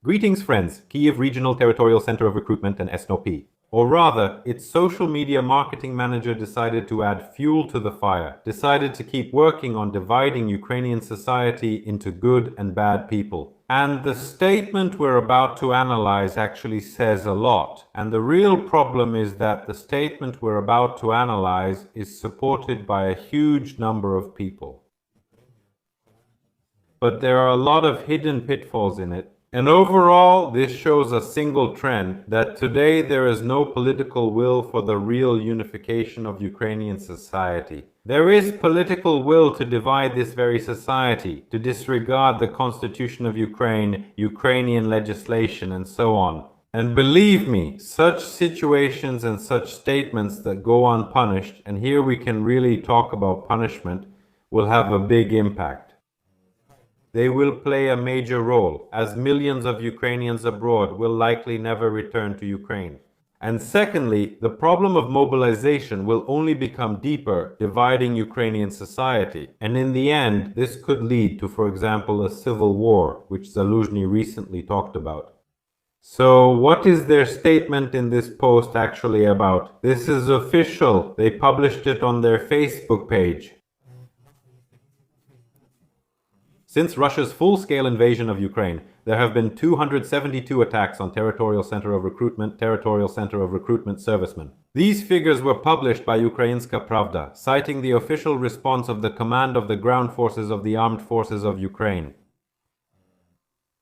Greetings, friends, Kyiv Regional Territorial Center of Recruitment and SNOP. Or rather, its social media marketing manager decided to add fuel to the fire, decided to keep working on dividing Ukrainian society into good and bad people. And the statement we're about to analyze actually says a lot. And the real problem is that the statement we're about to analyze is supported by a huge number of people. But there are a lot of hidden pitfalls in it. And overall, this shows a single trend, that today there is no political will for the real unification of Ukrainian society. There is political will to divide this very society, to disregard the constitution of Ukraine, Ukrainian legislation, and so on. And believe me, such situations and such statements that go unpunished, and here we can really talk about punishment, will have a big impact. They will play a major role, as millions of Ukrainians abroad will likely never return to Ukraine. And secondly, the problem of mobilization will only become deeper, dividing Ukrainian society. And in the end, this could lead to, for example, a civil war, which Zaluzhny recently talked about. So what is their statement in this post actually about? This is official. They published it on their Facebook page. Since Russia's full-scale invasion of Ukraine, there have been 272 attacks on Territorial Center of Recruitment, Territorial Center of Recruitment servicemen. These figures were published by Ukrainska Pravda, citing the official response of the Command of the Ground Forces of the Armed Forces of Ukraine.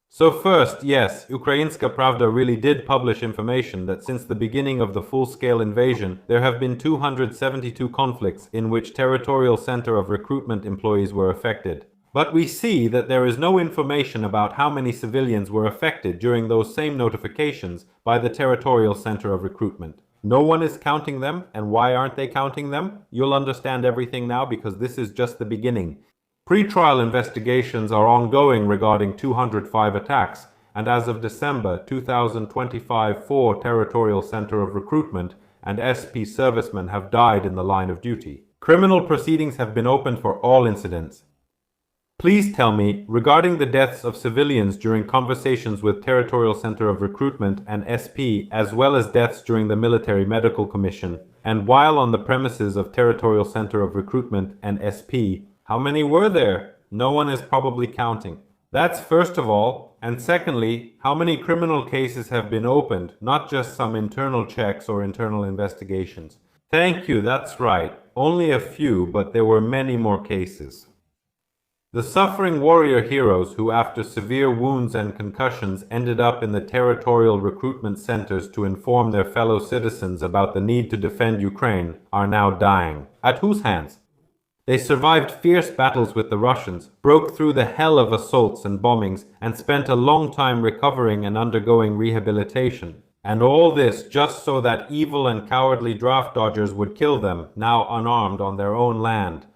So first, yes, Ukrainska Pravda really did publish information that since the beginning of the full-scale invasion, there have been 272 conflicts in which Territorial Center of Recruitment employees were affected. But we see that there is no information about how many civilians were affected during those same notifications by the Territorial Center of Recruitment. No one is counting them, and why aren't they counting them? You'll understand everything now because this is just the beginning. Pre-trial investigations are ongoing regarding 205 attacks, and as of December 2025, 4 Territorial Center of Recruitment and SP servicemen have died in the line of duty. Criminal proceedings have been opened for all incidents. Please tell me, regarding the deaths of civilians during conversations with Territorial Center of Recruitment and SP, as well as deaths during the Military Medical Commission, and while on the premises of Territorial Center of Recruitment and SP, how many were there? No one is probably counting. That's first of all. And secondly, how many criminal cases have been opened, not just some internal checks or internal investigations? Thank you, that's right. Only a few, but there were many more cases. The suffering warrior heroes who, after severe wounds and concussions, ended up in the territorial recruitment centers to inform their fellow citizens about the need to defend Ukraine, are now dying. At whose hands? They survived fierce battles with the Russians, broke through the hell of assaults and bombings, and spent a long time recovering and undergoing rehabilitation. And all this just so that evil and cowardly draft dodgers would kill them, now unarmed, on their own land.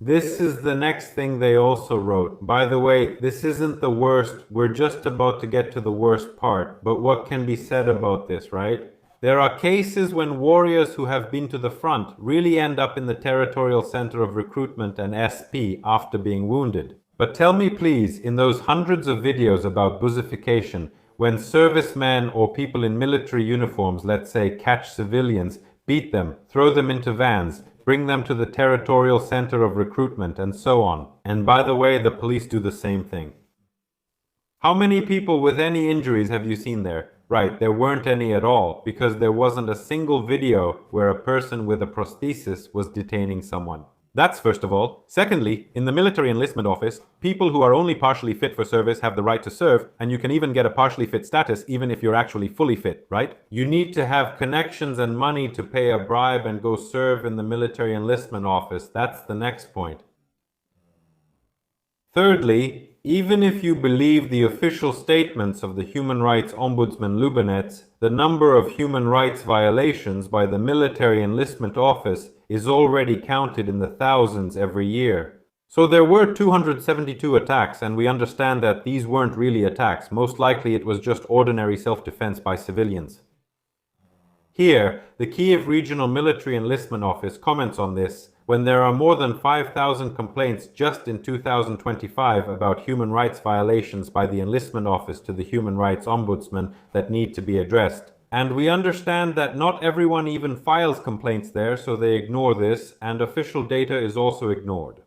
This is the next thing they also wrote. By the way, this isn't the worst. We're just about to get to the worst part. But what can be said about this, right? There are cases when warriors who have been to the front really end up in the Territorial Center of Recruitment and SP after being wounded. But tell me please, in those hundreds of videos about Buzification, when servicemen or people in military uniforms, let's say, catch civilians, beat them, throw them into vans, bring them to the Territorial Center of Recruitment, and so on. And by the way, the police do the same thing. How many people with any injuries have you seen there? Right, there weren't any at all, because there wasn't a single video where a person with a prosthesis was detaining someone. That's first of all. Secondly, in the military enlistment office, people who are only partially fit for service have the right to serve, and you can even get a partially fit status even if you're actually fully fit, right? You need to have connections and money to pay a bribe and go serve in the military enlistment office. That's the next point. Thirdly, even if you believe the official statements of the Human Rights Ombudsman Lubinets, the number of human rights violations by the military enlistment office is already counted in the thousands every year. So there were 272 attacks, and we understand that these weren't really attacks. Most likely it was just ordinary self-defense by civilians. Here, the Kyiv Regional Military Enlistment Office comments on this when there are more than 5,000 complaints just in 2025 about human rights violations by the enlistment office to the Human Rights Ombudsman that need to be addressed. And we understand that not everyone even files complaints there, so they ignore this, and official data is also ignored.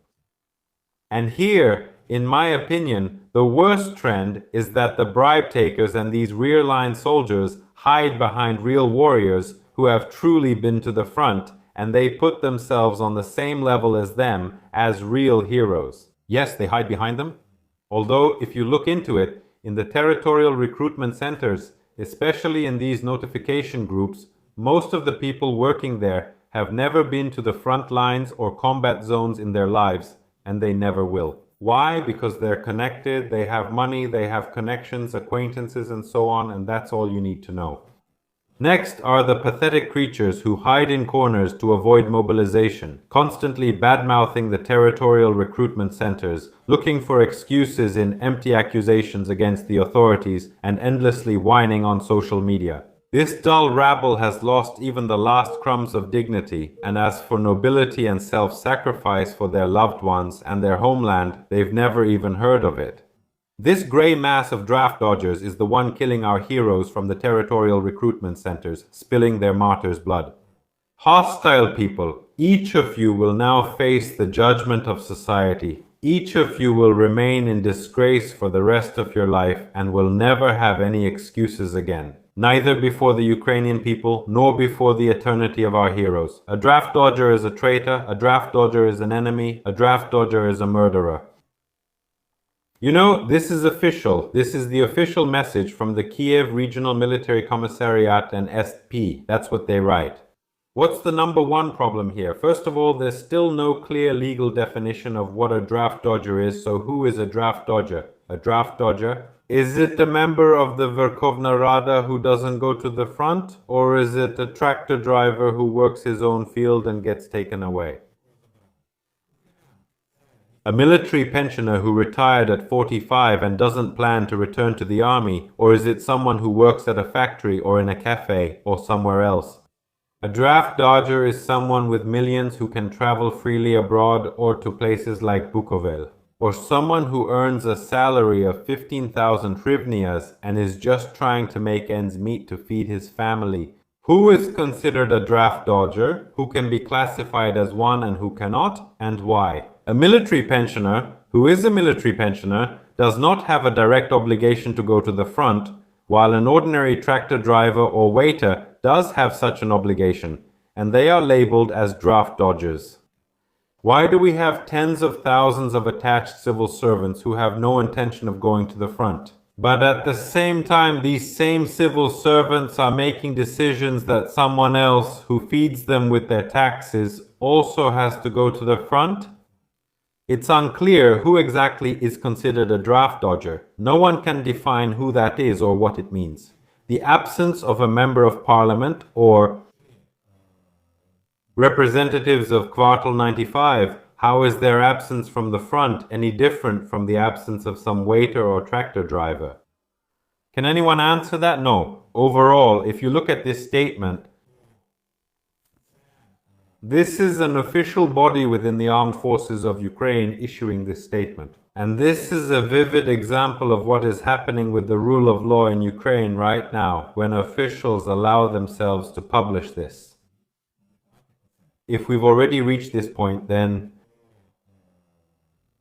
And here, in my opinion, the worst trend is that the bribe takers and these rear-line soldiers hide behind real warriors who have truly been to the front, and they put themselves on the same level as them as real heroes. Yes, they hide behind them. Although, if you look into it, in the territorial recruitment centers, especially in these notification groups, most of the people working there have never been to the front lines or combat zones in their lives, and they never will. Why? Because they're connected, they have money, they have connections, acquaintances, and so on, and that's all you need to know. Next are the pathetic creatures who hide in corners to avoid mobilization, constantly bad-mouthing the territorial recruitment centers, looking for excuses in empty accusations against the authorities, and endlessly whining on social media. This dull rabble has lost even the last crumbs of dignity, and as for nobility and self-sacrifice for their loved ones and their homeland, they've never even heard of it. This grey mass of draft dodgers is the one killing our heroes from the territorial recruitment centers, spilling their martyrs' blood. Hostile people, each of you will now face the judgment of society. Each of you will remain in disgrace for the rest of your life and will never have any excuses again. Neither before the Ukrainian people, nor before the eternity of our heroes. A draft dodger is a traitor, a draft dodger is an enemy, a draft dodger is a murderer. You know, this is official. This is the official message from the Kiev Regional Military Commissariat and SP. That's what they write. What's the number one problem here? First of all, there's still no clear legal definition of what a draft dodger is, so who is a draft dodger? A draft dodger? Is it a member of the Verkhovna Rada who doesn't go to the front? Or is it a tractor driver who works his own field and gets taken away? A military pensioner who retired at 45 and doesn't plan to return to the army? Or is it someone who works at a factory or in a cafe or somewhere else? A draft dodger is someone with millions who can travel freely abroad or to places like Bukovel. Or someone who earns a salary of 15,000 hryvnias and is just trying to make ends meet to feed his family. Who is considered a draft dodger? Who can be classified as one and who cannot? And why? A military pensioner, who is a military pensioner, does not have a direct obligation to go to the front, while an ordinary tractor driver or waiter does have such an obligation, and they are labeled as draft dodgers. Why do we have tens of thousands of attached civil servants who have no intention of going to the front? But at the same time, these same civil servants are making decisions that someone else who feeds them with their taxes also has to go to the front? It's unclear who exactly is considered a draft dodger. No one can define who that is or what it means. The absence of a member of parliament or representatives of Quartal 95, how is their absence from the front any different from the absence of some waiter or tractor driver? Can anyone answer that? No. Overall, if you look at this statement, this is an official body within the armed forces of Ukraine issuing this statement. And this is a vivid example of what is happening with the rule of law in Ukraine right now, when officials allow themselves to publish this. If we've already reached this point, then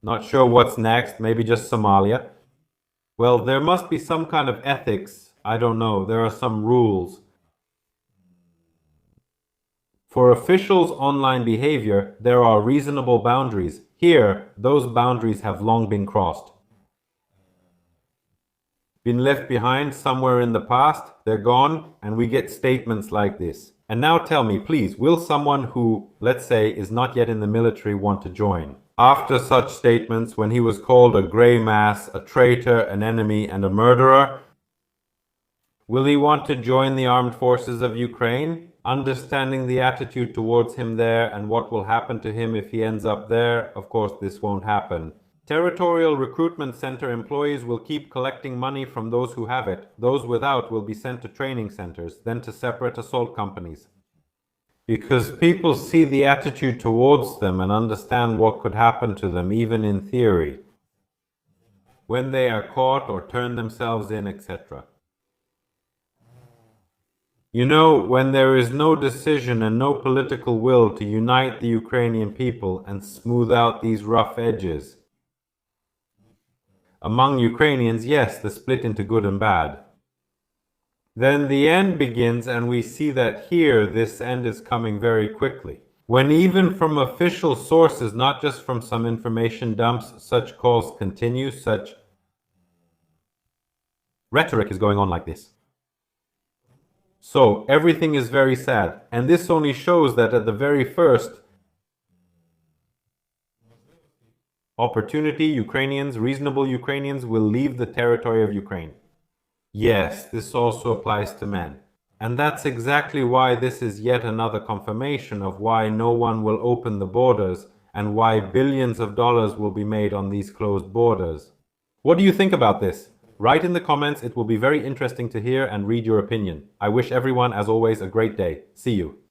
not sure what's next, maybe just Somalia. Well, there must be some kind of ethics. I don't know, there are some rules. For officials' online behavior, there are reasonable boundaries. Here, those boundaries have long been crossed. Been left behind somewhere in the past, they're gone, and we get statements like this. And now tell me, please, will someone who, let's say, is not yet in the military want to join? After such statements, when he was called a grey mass, a traitor, an enemy, and a murderer, will he want to join the armed forces of Ukraine? Understanding the attitude towards him there and what will happen to him if he ends up there, of course this won't happen. Territorial Recruitment Center employees will keep collecting money from those who have it. Those without will be sent to training centers, then to separate assault companies. because people see the attitude towards them and understand what could happen to them, even in theory, when they are caught or turn themselves in, etc. You know, when there is no decision and no political will to unite the Ukrainian people and smooth out these rough edges. Among Ukrainians, yes, the split into good and bad. Then the end begins, and we see that here this end is coming very quickly. When even from official sources, not just from some information dumps, such calls continue, such rhetoric is going on like this. So everything is very sad, and this only shows that at the very first opportunity, Ukrainians, reasonable Ukrainians, will leave the territory of Ukraine. Yes, this also applies to men. And that's exactly why this is yet another confirmation of why no one will open the borders and why billions of dollars will be made on these closed borders. What do you think about this? Write in the comments. It will be very interesting to hear and read your opinion. I wish everyone, as always, a great day. See you.